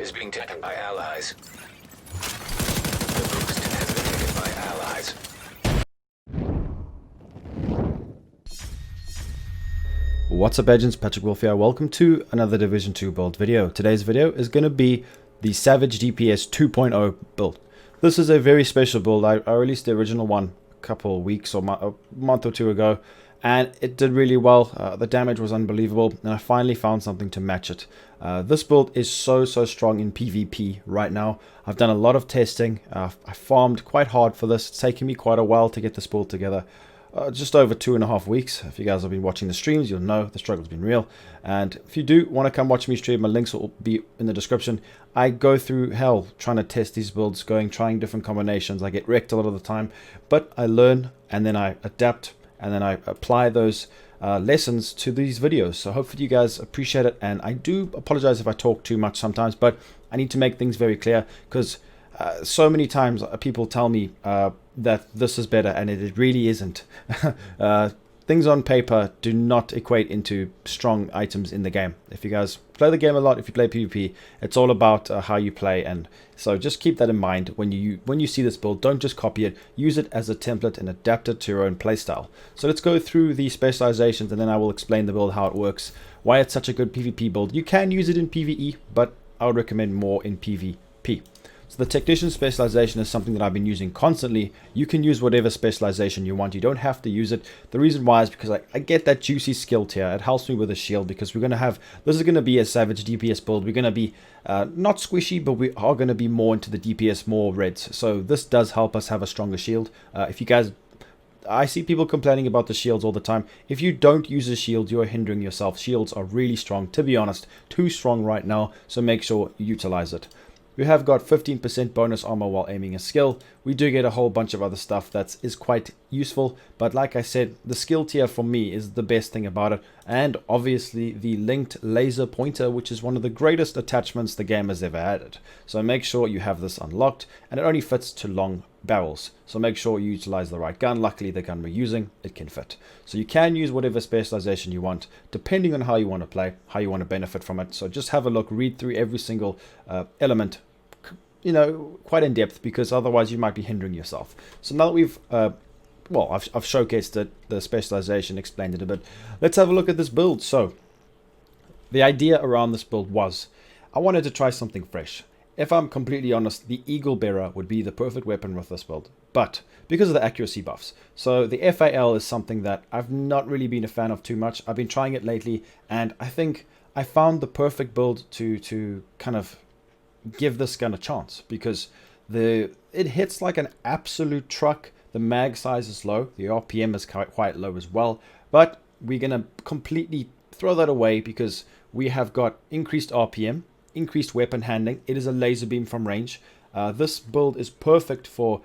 is being taken by allies. The boost has been taken by allies. What's up, agents? Patrick Wolf here. Welcome to another Division 2 build video. Today's video is going to be the Savage DPS 2.0 build. This is a very special build. I released the original one a couple of weeks or a month or two ago, and it did really well. The damage was unbelievable, and I finally found something to match it. This build is so strong in PvP right now. I've done a lot of testing. I farmed quite hard for this. It's taken me quite a while to get this build together. Just over 2.5 weeks. If you guys have been watching the streams, you'll know the struggle's been real. And if you do want to come watch me stream, my links will be in the description. I go through hell trying to test these builds, trying different combinations. I get wrecked a lot of the time, but I learn and then I adapt and then I apply those lessons to these videos. So hopefully you guys appreciate it. And I do apologize if I talk too much sometimes, but I need to make things very clear because so many times people tell me that this is better, and it really isn't. Things on paper do not equate into strong items in the game. If you guys play the game a lot, if you play PvP, it's all about how you play, and so just keep that in mind when you see this build. Don't just copy it, use it as a template and adapt it to your own playstyle. So let's go through the specializations, and then I will explain the build, how it works, why it's such a good PvP build. You can use it in PvE, but I would recommend more in PvP. So the technician specialization is something that I've been using constantly. You can use whatever specialization you want. You don't have to use it. The reason why is because I get that juicy skill tier. It helps me with a shield because we're going to have, this is going to be a Savage DPS build. We're going to be not squishy, but we are going to be more into the DPS, more reds. So this does help us have a stronger shield. If you guys, I see people complaining about the shields all the time. If you don't use a shield, you're hindering yourself. Shields are really strong, to be honest, too strong right now. So make sure you utilize it. We have got 15% bonus armor while aiming a skill. We do get a whole bunch of other stuff that is quite useful, but like I said, the skill tier for me is the best thing about it, and obviously the linked laser pointer, which is one of the greatest attachments the game has ever added. So make sure you have this unlocked, and it only fits to long barrels, so make sure you utilize the right gun. Luckily the gun we're using, it can fit, so you can use whatever specialization you want depending on how you want to play, how you want to benefit from it. So just have a look, read through every single element, you know, quite in depth, because otherwise you might be hindering yourself. So now that we've well, I've showcased it, the specialization, explained it a bit, let's have a look at this build. So the idea around this build was I wanted to try something fresh. If I'm completely honest, the Eagle Bearer would be the perfect weapon with this build, but because of the accuracy buffs. So the FAL is something that I've not really been a fan of too much. I've been trying it lately, and I think I found the perfect build to kind of give this gun a chance, because it hits like an absolute truck. The mag size is low, the RPM is quite low as well, but we're gonna completely throw that away because we have got increased RPM, increased weapon handling. It is a laser beam from range. This build is perfect for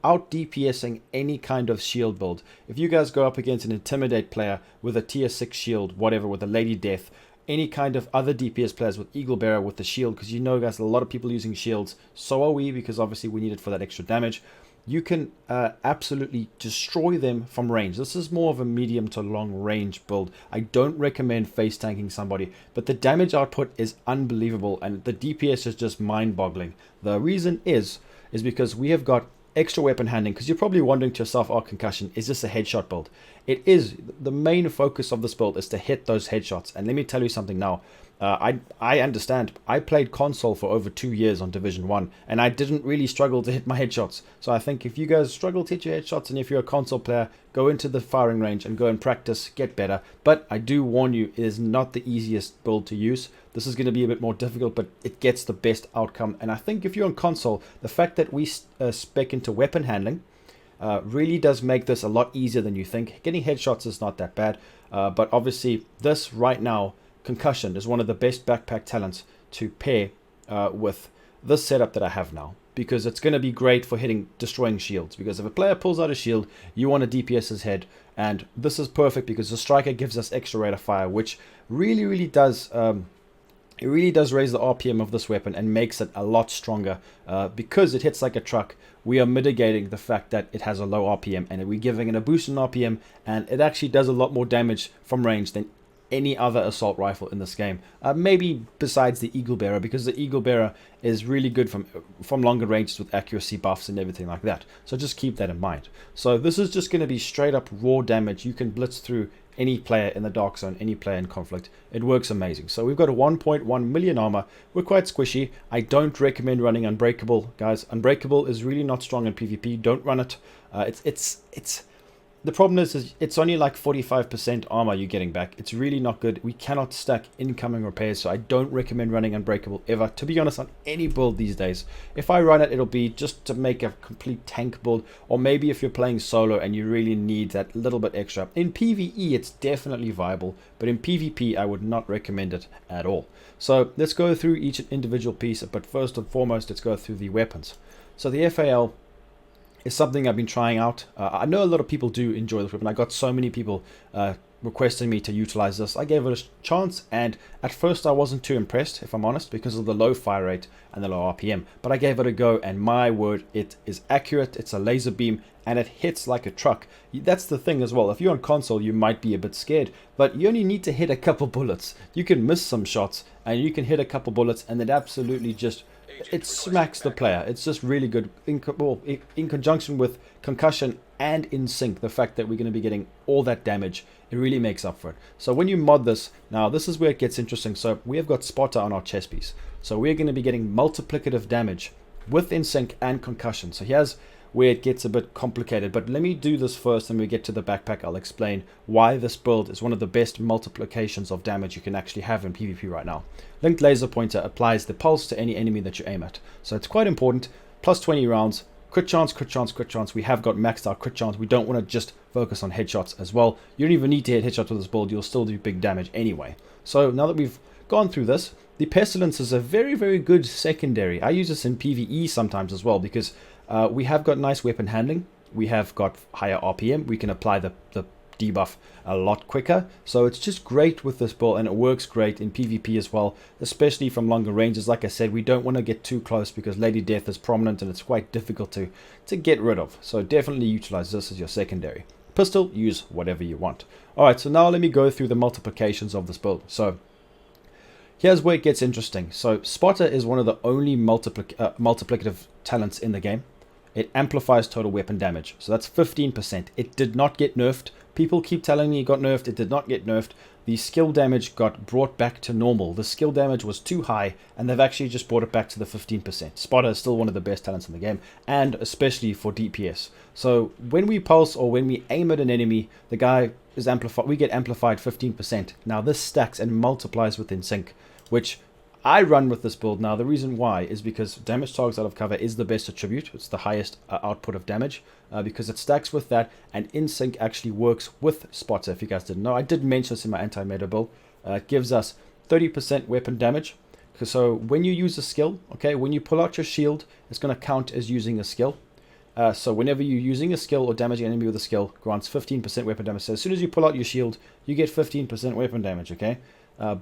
out DPSing any kind of shield build. If you guys go up against an Intimidate player with a tier 6 shield, whatever, with a Lady Death, any kind of other DPS players with Eagle Bearer with the shield, because you know guys, a lot of people using shields, so are we, because obviously we need it for that extra damage. You can absolutely destroy them from range. This is more of a medium to long range build. I don't recommend face tanking somebody, but the damage output is unbelievable, and the DPS is just mind-boggling. The reason is because we have got extra weapon handling, because you're probably wondering to yourself, oh, concussion, is this a headshot build? It is. The main focus of this build is to hit those headshots, and let me tell you something now. I understand. I played console for over 2 years on Division 1, and I didn't really struggle to hit my headshots. So I think if you guys struggle to hit your headshots, and if you're a console player, go into the firing range and go and practice, get better. But I do warn you, it is not the easiest build to use. This is going to be a bit more difficult, but it gets the best outcome. And I think if you're on console, the fact that we spec into weapon handling really does make this a lot easier than you think. Getting headshots is not that bad, but obviously this right now, concussion is one of the best backpack talents to pair with this setup that I have now, because it's going to be great for destroying shields, because if a player pulls out a shield, you want to DPS his head, and this is perfect because the striker gives us extra rate of fire, which really does it really does raise the RPM of this weapon and makes it a lot stronger. Because it hits like a truck, we are mitigating the fact that it has a low RPM, and we're giving it a boost in RPM, and it actually does a lot more damage from range than any other assault rifle in this game. Maybe besides the Eagle Bearer, because the Eagle Bearer is really good from longer ranges with accuracy buffs and everything like that. So just keep that in mind. So this is just going to be straight up raw damage. You can blitz through any player in the Dark Zone, any player in conflict. It works amazing. So we've got a 1.1 million armor. We're quite squishy. I don't recommend running Unbreakable, guys. Unbreakable is really not strong in PvP. Don't run it. The problem is it's only like 45% armor you're getting back. It's really not good. We cannot stack incoming repairs, so I don't recommend running Unbreakable ever. To be honest, on any build these days, if I run it, it'll be just to make a complete tank build, or maybe if you're playing solo and you really need that little bit extra. In PvE, it's definitely viable, but in PvP, I would not recommend it at all. So let's go through each individual piece, but first and foremost, let's go through the weapons. So the FAL is something I've been trying out. I know a lot of people do enjoy this weapon. I got so many people requesting me to utilize this. I gave it a chance, and at first I wasn't too impressed, if I'm honest, because of the low fire rate and the low RPM. But I gave it a go, and my word, it is accurate. It's a laser beam, and it hits like a truck. That's the thing as well. If you're on console, you might be a bit scared, but you only need to hit a couple bullets. You can miss some shots, and you can hit a couple bullets, and it absolutely just... it smacks the player. It's just really good in conjunction with concussion and in sync. The fact that we're going to be getting all that damage, it really makes up for it. So when you mod this, now this is where it gets interesting. So we have got spotter on our chest piece, so we're going to be getting multiplicative damage with in sync and concussion. So here's where it gets a bit complicated, but let me do this first and we get to the backpack. I'll explain why this build is one of the best multiplications of damage you can actually have in PvP right now. Linked laser pointer applies the pulse to any enemy that you aim at, so it's quite important. Plus 20 rounds, crit chance, crit chance, crit chance. We have got maxed out crit chance. We don't want to just focus on headshots as well. You don't even need to hit headshots with this build, you'll still do big damage anyway. So now that we've gone through this, the pestilence is a very, very good secondary. I use this in PvE sometimes as well, because we have got nice weapon handling, we have got higher RPM, we can apply the debuff a lot quicker, so it's just great with this build, and it works great in PvP as well, especially from longer ranges. Like I said, we don't want to get too close because Lady Death is prominent and it's quite difficult to get rid of, so definitely utilize this as your secondary. Pistol, use whatever you want. Alright, so now let me go through the multiplications of this build. So here's where it gets interesting. So spotter is one of the only multiplicative talents in the game. It amplifies total weapon damage, so that's 15%. It did not get nerfed. People keep telling me it got nerfed. It did not get nerfed. The skill damage got brought back to normal. The skill damage was too high, and they've actually just brought it back to the 15%. Spotter is still one of the best talents in the game, and especially for DPS. So when we pulse or when we aim at an enemy, the guy is amplified. We get amplified 15%. Now this stacks and multiplies within sync, which I run with this build. Now the reason why is because damage targets out of cover is the best attribute. It's the highest output of damage because it stacks with that, and in sync actually works with spotter. If you guys didn't know, I did mention this in my anti-meta build. It gives us 30% weapon damage. So when you use a skill, okay, when you pull out your shield, it's going to count as using a skill. So whenever you're using a skill or damaging an enemy with a skill, grants 15% weapon damage. So as soon as you pull out your shield, you get 15% weapon damage, okay?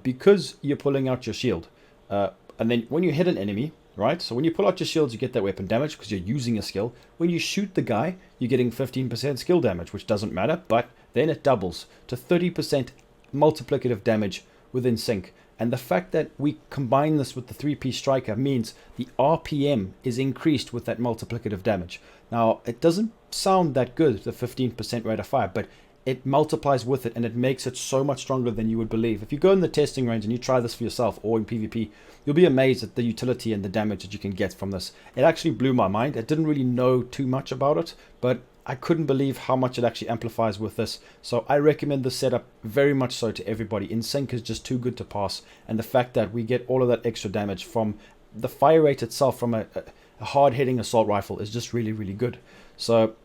Because you're pulling out your shield. And then when you hit an enemy, right? So when you pull out your shields, you get that weapon damage because you're using a skill. When you shoot the guy, you're getting 15% skill damage, which doesn't matter, but then it doubles to 30% multiplicative damage within sync. And the fact that we combine this with the 3-piece striker means the RPM is increased with that multiplicative damage. Now, it doesn't sound that good, the 15% rate of fire, but it multiplies with it, and it makes it so much stronger than you would believe. If you go in the testing range and you try this for yourself or in PvP, you'll be amazed at the utility and the damage that you can get from this. It actually blew my mind. I didn't really know too much about it, but I couldn't believe how much it actually amplifies with this. So I recommend this setup very much so to everybody. In sync is just too good to pass, and the fact that we get all of that extra damage from the fire rate itself from a hard-hitting assault rifle is just really, really good. So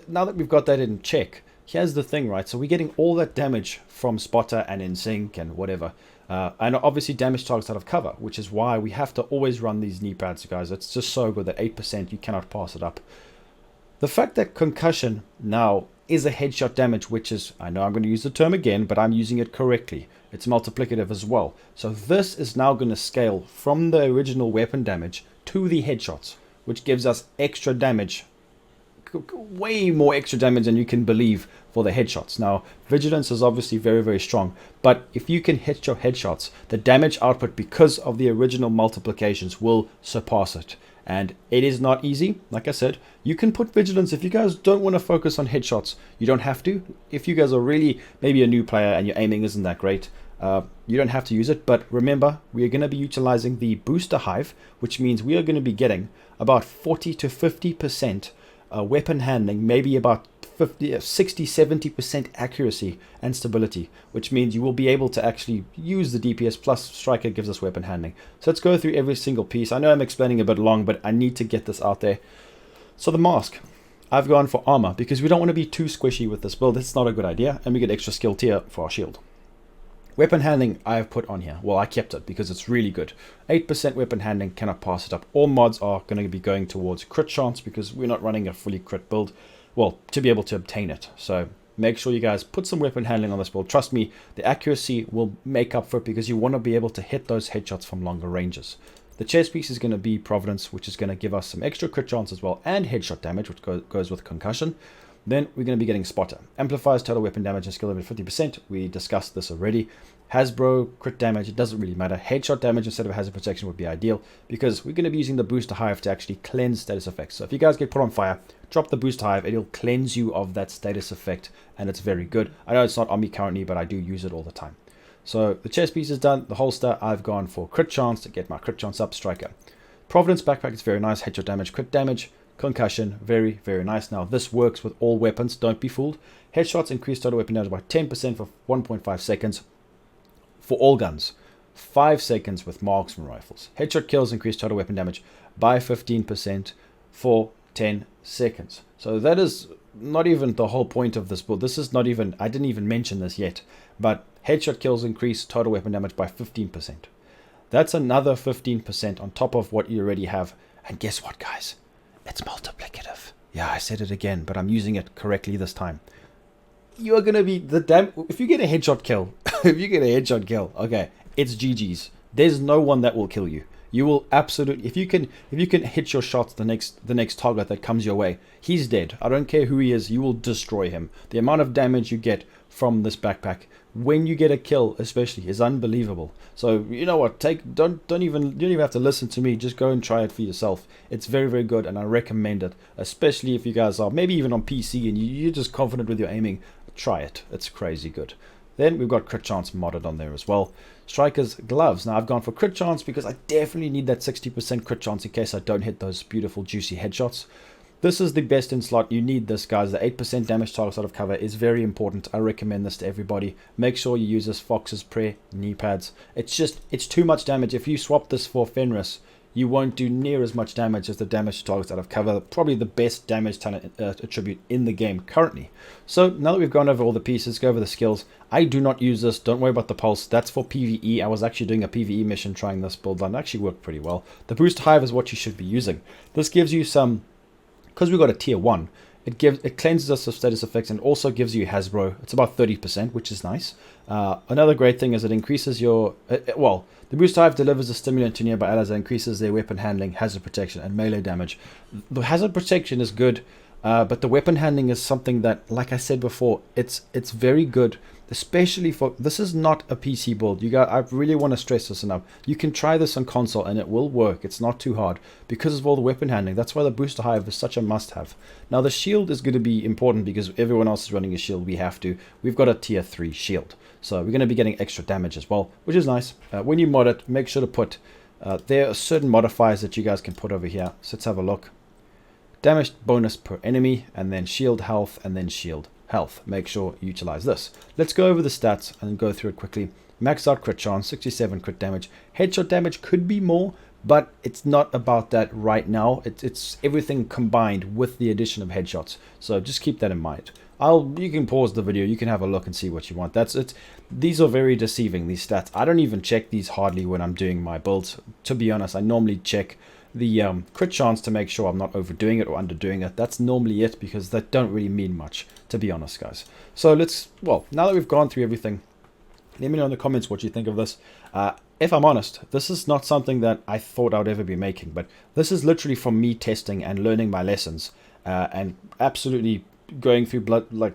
now that we've got that in check, here's the thing, right? So we're getting all that damage from spotter and in sync and whatever. And obviously damage targets out of cover, which is why we have to always run these knee pads, guys. It's just so good that 8%, you cannot pass it up. The fact that concussion now is a headshot damage, which is, I know I'm going to use the term again, but I'm using it correctly. It's multiplicative as well. So this is now going to scale from the original weapon damage to the headshots, which gives us extra damage way more extra damage than you can believe for the headshots. Now, vigilance is obviously very, very strong, but if you can hit your headshots, the damage output because of the original multiplications will surpass it. And it is not easy. Like I said, you can put vigilance. If you guys don't want to focus on headshots, you don't have to. If you guys are really maybe a new player and your aiming isn't that great, you don't have to use it. But remember, we are going to be utilizing the booster hive, which means we are going to be getting about 40 to 50% weapon handling, maybe about 60, 70% accuracy and stability, which means you will be able to actually use the DPS plus Striker gives us weapon handling. So let's go through every single piece. I know I'm explaining a bit long, but I need to get this out there. So the mask, I've gone for armor because we don't want to be too squishy with this build. It's not a good idea, and we get extra skill tier for our shield. Weapon handling I have put on here. Well, I kept it because it's really good. 8% weapon handling, cannot pass it up. All mods are going to be going towards crit chance because we're not running a fully crit build. Well, to be able to obtain it. So make sure you guys put some weapon handling on this build. Trust me, the accuracy will make up for it because you want to be able to hit those headshots from longer ranges. The chest piece is going to be Providence, which is going to give us some extra crit chance as well, and headshot damage, which goes with concussion. Then we're going to be getting Spotter. Amplifies total weapon damage and skill limit 50%. We discussed this already. Hasbro, crit damage, it doesn't really matter. Headshot damage instead of hazard protection would be ideal because we're going to be using the booster hive to actually cleanse status effects. So if you guys get put on fire, drop the booster hive, it'll cleanse you of that status effect, and it's very good. I know it's not on me currently, but I do use it all the time. So the chest piece is done. The holster, I've gone for crit chance to get my crit chance up. Striker. Providence backpack is very nice. Headshot damage, crit damage. Concussion, very, very nice. Now, this works with all weapons. Don't be fooled. Headshots increase total weapon damage by 10% for 1.5 seconds for all guns. 5 seconds with marksman rifles. Headshot kills increase total weapon damage by 15% for 10 seconds. So that is not even the whole point of this build. This is not even, I didn't even mention this yet, but headshot kills increase total weapon damage by 15%. That's another 15% on top of what you already have. And guess what, guys? It's multiplicative. Yeah, I said it again, but I'm using it correctly this time. You are going to be if you get a headshot kill, okay, it's GG's. There's no one that will kill you. You will absolutely, if you can hit your shots the next target that comes your way, he's dead. I don't care who he is, you will destroy him. The amount of damage you get from this backpack when you get a kill especially is unbelievable. So you know what, don't even have to listen to me, just go and try it for yourself. It's very, very good, and I recommend it, especially if you guys are maybe even on PC and you're just confident with your aiming. Try it, it's crazy good. Then we've got crit chance modded on there as well. Striker's gloves. Now I've gone for crit chance because I definitely need that 60% crit chance in case I don't hit those beautiful juicy headshots. This is the best in slot. You need this, guys. The 8% damage targets out of cover is very important. I recommend this to everybody. Make sure you use this Fox's Prayer knee pads. It's too much damage. If you swap this for Fenris, you won't do near as much damage as the damage targets out of cover. Probably the best damage talent attribute in the game currently. So now that we've gone over all the pieces, go over the skills. I do not use this. Don't worry about the pulse. That's for PvE. I was actually doing a PvE mission trying this build, and it actually worked pretty well. The boost hive is what you should be using. This gives you some, because we've got a tier 1, it cleanses us of status effects and also gives you Hasbro. It's about 30%, which is nice. Another great thing is it increases your, the boost hive delivers a stimulant to nearby allies that increases their weapon handling, hazard protection, and melee damage. The hazard protection is good, but the weapon handling is something that, like I said before, it's very good, especially for, this is not a PC build. I really want to stress this enough. You can try this on console and it will work. It's not too hard because of all the weapon handling. That's why the booster hive is such a must-have. Now the shield is going to be important because everyone else is running a shield. We've got a tier 3 shield, so we're going to be getting extra damage as well, which is nice. When you mod it, make sure to put there are certain modifiers that you guys can put over here. So let's have a look. Damage bonus per enemy, and then shield health, and then shield health. Make sure you utilize this. Let's go over the stats and go through it quickly. Max out crit chance, 67 crit damage. Headshot damage could be more, but it's not about that right now. It's everything combined with the addition of headshots. So just keep that in mind. You can pause the video, you can have a look and see what you want. That's it. These are very deceiving, these stats. I don't even check these hardly when I'm doing my builds. To be honest, I normally check the crit chance to make sure I'm not overdoing it or underdoing it. That's normally it, because that don't really mean much, to be honest, guys. So now that we've gone through everything, let me know in the comments what you think of this. If I'm honest, this is not something that I thought I would ever be making, but this is literally from me testing and learning my lessons and absolutely going through blood, like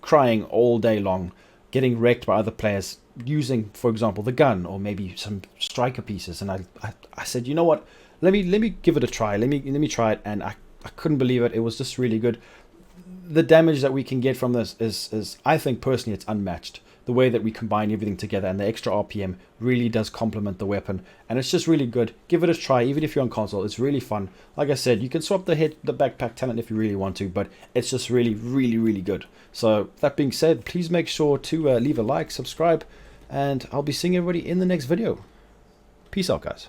crying all day long, getting wrecked by other players using, for example, the gun or maybe some striker pieces. And I said, you know what, let me give it a try. Let me try it, and I couldn't believe it. It was just really good. The damage that we can get from this is I think personally it's unmatched. The way that we combine everything together, and the extra RPM really does complement the weapon, and it's just really good. Give it a try, even if you're on console. It's really fun. Like I said, you can swap the backpack talent if you really want to, but it's just really good. So that being said, please make sure to leave a like, subscribe, and I'll be seeing everybody in the next video. Peace out, guys.